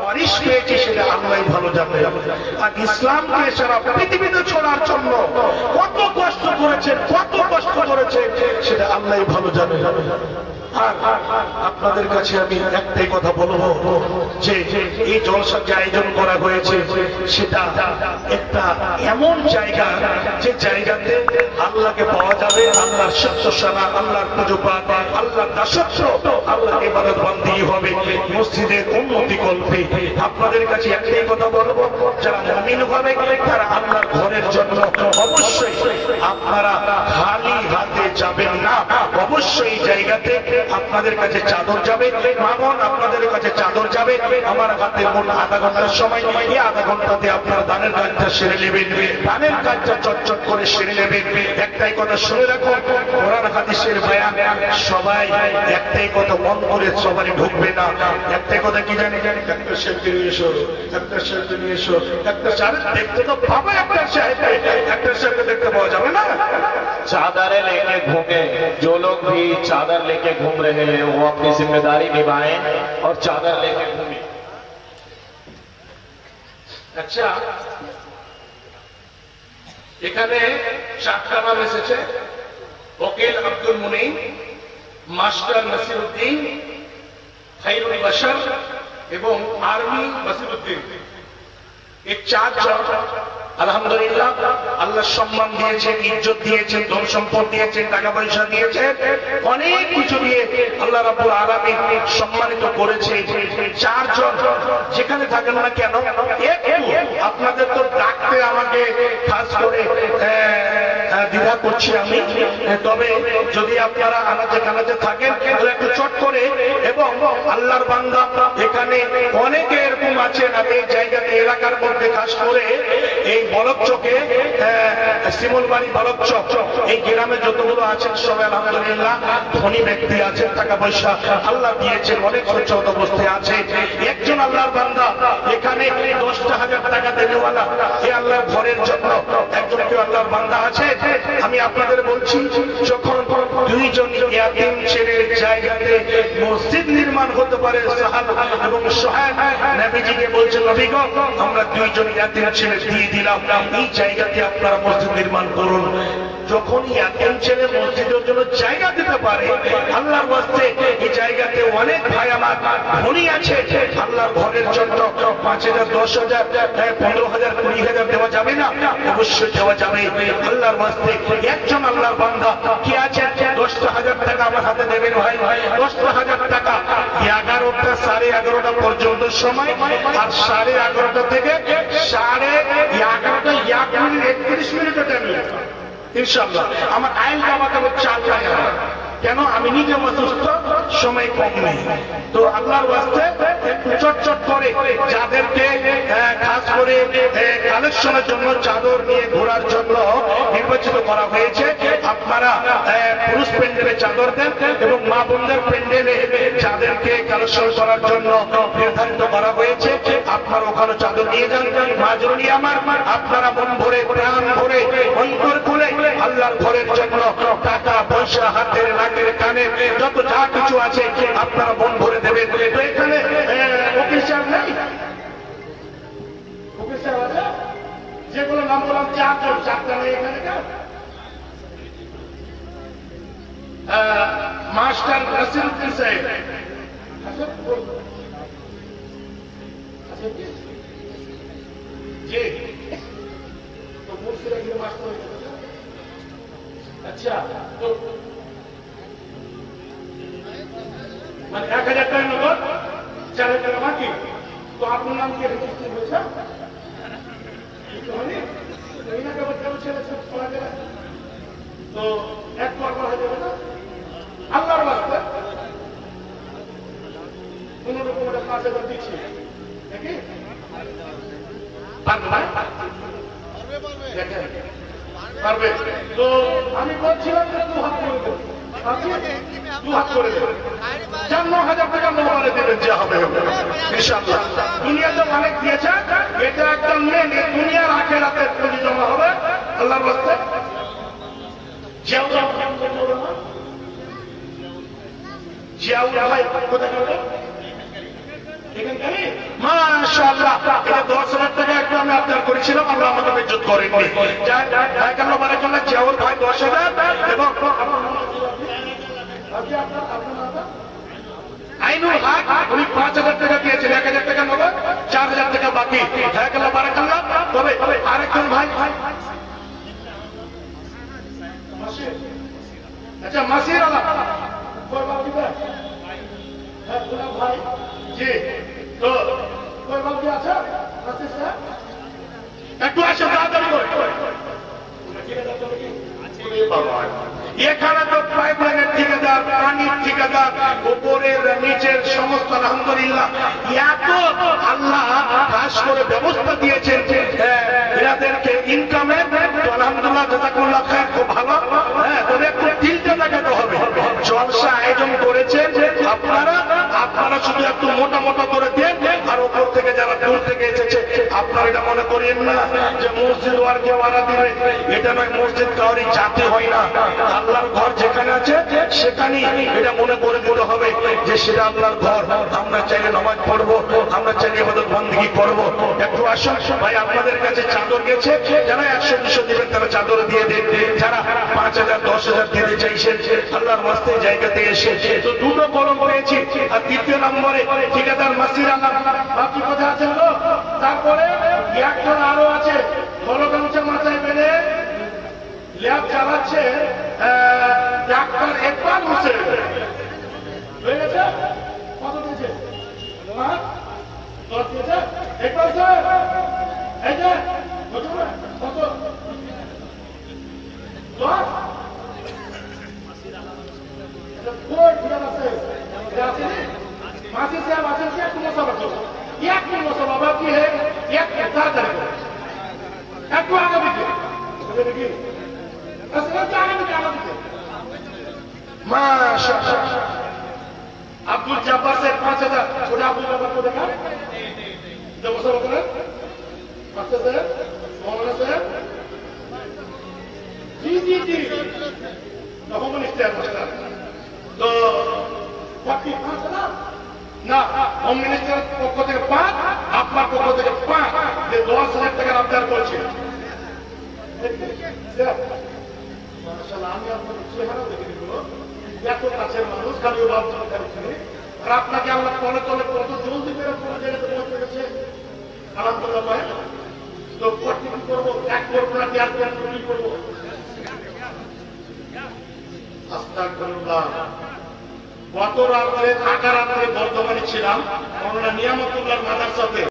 ওয়ারিশ পেয়েছি সেটা আল্লাহই ভালো জানে। আর ইসলামকে সারা পৃথিবীতে ছড়ার জন্য কত কষ্ট করেছে সেটা আল্লাহই ভালো জানে। আর আপনাদের কাছে আমি একটাই কথা বলবো যে এই জলসা যে আয়োজন করা হয়েছে সেটা একটা এমন জায়গা যে জায়গাতে আল্লাহকে পাওয়া যাবে, আল্লাহর সত্য সানা, আল্লাহর পুজো পাঠ, আল্লাহর দাসত্ব, আল্লাহর ইবাদত বান্দিগি হবে মসজিদের উন্নতি কল্পে। আপনাদের কাছে একটাই কথা বলবো, যারা মুমিন হবে তারা আল্লাহর ঘরের জন্য অবশ্যই আপনারা খালি হাতে যাবেন না। অবশ্যই এই জায়গাতে আপনাদের কাছে চাদর যাবে, মামন আপনাদের কাছে চাদর যাবে। আমার হাতে মোট আধা ঘন্টার সময়, এই আধা ঘন্টাতে আপনারা দানের কাজটা সেরে নেবেন, দানের কাজটা চটচট করে সেরে নেবেন। একটাই কথা শুনে রাখুন, কোরআন হাদিসের বয়ান সবাই একটাই কথা মন করে সবাই ঢুকবে না। একটাই কথা কি জানি, একটা সেলফি নিয়ে এসো, একটা সেলফি নিয়ে এসো, একটা সাহেব দেখতে তো পাবে, একটা সাহেবকে দেখতে পাওয়া যাবে না। चादरें लेके घूमे, जो लोग भी चादर लेके घूम रहे हैं वो अपनी जिम्मेदारी निभाएं और चादर लेके घूमें। আচ্ছা, এখানে চারটা নাম এসেছে, ওকিল আব্দুল মুনিম, মাস্টার নাসিরউদ্দিন, খাইরুল বাশার এবং আর্মি বাসিরউদ্দিন। এই চারজন আলহামদুলিল্লাহ আল্লাহ সম্মান দিয়েছেন, ইজ্জত দিয়েছেন, ধন সম্পদ দিয়েছেন, টাকা পয়সা দিয়েছেন, অনেক কিছু দিয়ে আল্লাহ রাব্বুল আলামিন সম্মানিত করেছে। চারজন যেখানে থাকেন না কেন, আপনাদের তো ডাকতে আমাকে খাস করে দ্বিধা করছি আমি, তবে যদি আপনারা আনাচে কানাচে থাকেন তাহলে একটু চট করে, এবং আল্লাহর বান্দা এখানে অনেকে এরকম আছেন, আমি এই জায়গাতে এলাকার মধ্যে খাস করে এই বলক চকে, শিমুলবাড়ি বলক চক, এই গ্রামে যতগুলো আছেন সবাই আলহামদুলিল্লাহ ধনী ব্যক্তি আছেন, টাকা পয়সা আল্লাহ দিয়েছেন, অনেক সচ্ছল অবস্থায় আছে। একজন আল্লাহর বান্দা এখানে 10,000 টাকা দেনেওয়ালা, এই আল্লাহর ঘরের জন্য একজন কেউ আল্লাহর বান্দা আছে। আমি আপনাদের বলছি, যখন দুইজন ইয়াতীম ছেলের জায়গাতে মসজিদ নির্মাণ হতে পারে, সাহাল এবং সোহাগ নবীজিকে বলছেন, নবী গো আমরা দুইজন ইয়াতীম ছেলে দিয়ে দিলাম, এই জায়গাতে আপনারা মসজিদ নির্মাণ করুন। যখন ইয়াতীম ছেলে মসজিদের জন্য জায়গা দিতে পারে, আল্লাহর ওয়াস্তে এই জায়গাতে অনেক ভাই আমার ধনী আছে, আল্লাহর ঘরের জন্য 5,000, 10,000, 15,000, 20,000 দেওয়া যাবে না? অবশ্যই দেওয়া যাবে। আল্লাহর ওয়াস্তে একজন আল্লাহর বান্দা কি আছে, 10,000 টাকা আমার হাতে দেবেন ভাই, 10,000 টাকা 11টা 11:30 পর্যন্ত সময়, আর 11:30 থেকে 11:30 31 মিনিটে দেবেন ইনশাআল্লাহ। আমার আইন কামাতে হবে 4 টাকা, কেন আমি নিজে অসুস্থ, সময় কম নেই। তো আল্লাহর ওয়াস্তে একটু চটচট করে যাদেরকে খাস করে কালেকশনের জন্য চাদর নিয়ে ঘোরার জন্য নির্বাচিত করা হয়েছে, আপনারা পুরুষ প্যান্ডেলে চাদর দেন এবং মা বোনদের প্যান্ডেলে যাদেরকে কালেকশন করার জন্য নির্ধারিত করা হয়েছে আপনারা ওখানে চাদর নিয়ে যান। মাজরুনি আমার, আপনারা মন ভরে, প্রাণ ভরে, অন্তর খুলে আল্লাহর ঘরের জন্য টাকা পয়সা, হাতের নাকের কানে যত যা কিছু আছে আপনারা মন ভরে দেবেন। তো এখানে উকিল সাহেব নেই, উকিল সাহেব আছে, যেগুলো নাম বললাম চারটা নেই এখানে। মাস্টার নাসিরউদ্দিন সাহেব জি, তো মুর্শিদা গিয়ে মাস্টার, আচ্ছা, তো মানে 1,000 টাকা নগদ, 4,000 টাকা বাকি। তো আপনার নাম কি রেজিস্ট্রি হয়েছে? তো এক করা যাবে না আল্লাহর রাস্তায়, কোন রকম 5,000 দিচ্ছি নাকি পারবে? তো আমি বলছিলাম যে 2 হাত করে দেবো, 2 হাত করে দেবো, 9,000 টাকা মোবাইলে দেবেন, যা হবে ইনশাআল্লাহ। দুনিয়াতে অনেক দিয়েছে, এটা একদম মেন, দুনিয়ার আখেরাতের পুঁজি জমা হবে আল্লাহর রাস্তে। জিয়াউল ভাই কোথায় গেল? এখানকারই মা ইনশাআল্লাহ। এই 10,000 টাকা একটু আমি আবদার করেছিলাম, আল্লাহ আমাকে বেজ্জত করেননি। জাযাকাল্লাহু বারাকাল্লাহ। জিয়াউল ভাই 10,000 এবং আইনুল হক উনি 5,000 টাকা দিয়েছেন, 1,000 টাকা নগদ, 4,000 টাকা বাকি। জাযাকাল্লাহু বারাকাল্লাহ। তবে আরেকজন ভাই, আচ্ছা মাসির আলা ভাই জি, তো আছে একটু আসে তাড়াতাড়ি করে। এখানে তো পাইপলাইনের ঠিকাদার, পানির ঠিকাদার, উপরের নিচের সমস্ত আলহামদুলিল্লাহ এত আল্লাহ খাস করে ব্যবস্থা দিয়েছেন এনাদেরকে ইনকামের। আলহামদুলিল্লাহ জাযাকুল্লাহ খায়ের, খুব ভালো। হ্যাঁ, তবে একটু দিলটা দেখাতে হবে। জলসা আয়োজন করেছেন আপনারা শুধু একটু মোটা মোটা করে দেন, আর উপর থেকে যারা দূর থেকে এসেছে আপনারা এটা মনে করিয়েন না যে মসজিদ আর কেউ আড়া দিবে, এটা নয়। মসজিদ কাউরি জাতি হয় না, আল্লাহর ঘর যেখানে আছে সেখানেই এটা মনে করে দিতে হবে যে সেটা আল্লাহর ঘর। আমরা চাইলে নামাজ পড়বো, আমরা চাইলে আমাদের বন্দেগী করবো। একটু আসুন ভাই, আপনাদের কাছে চাদর গেছে, যারা 100-200 দিবেন তারা চাদর দিয়ে দেন, যারা 5,000 10,000 দিতে চাইছেন আল্লাহর রাস্তে জায়গাতে এসে। তো দুটো কলম পেয়েছি। আর দ্বিতীয় নম্বরে ঠিকাদার মাসির আল্লাহ বাকি কোথায় আছেন তো, তারপরে একজন আরো আছে বলগামছা মাথায় পেলে ল্যাব চালাচ্ছে ডাক্তার ইকবাল হোসেন। হয়ে গেছে? কত দিয়েছে? 10 দিয়েছে? ইকবাল স্যার এই যে কত কত 10 কোন ঠিকানা আছে? আছে মাসি সাহেব আছেন কি? একটু মশলা করো, একটু মশলা বাকি है, एक ताড়াতাড়ি করো, একটু আগে দিকে দেখি। माशाअल्लाह। अब्दुल जब्बार से 5,000 छोटे अब्दुल जब्बार को देखा जब उसे बोला मास्टर साहब, मौलाना साहब, जी तो होम मिनिस्टर मास्टर तो बाकी 5,000 ना होम मिनिस्टर পক্ষ থেকে 5, আপনার পক্ষ থেকে 5, যে 10,000 টাকার আবদার করছে। মাশাআল্লাহ, আমি আপনাদের চেহারা দেখে নিব, এত কাছের মানুষ, খালি ওভাব চলছে। আর আপনাকে আল্লাহ তলে তলে কত জলদি করে কোন জায়গাতে পৌঁছে গেছে আলহামদুলিল্লাহ ভাই। তো কি করবো, এক করবো না, দেড় করবো, কি করবো? আস্তাগফিরুল্লাহ। গত রাত্রে, ঢাকা রাত্রে বর্ধমানে ছিলাম, আমরা নিয়ামতুল্লাহর মাদ্রাসাতে।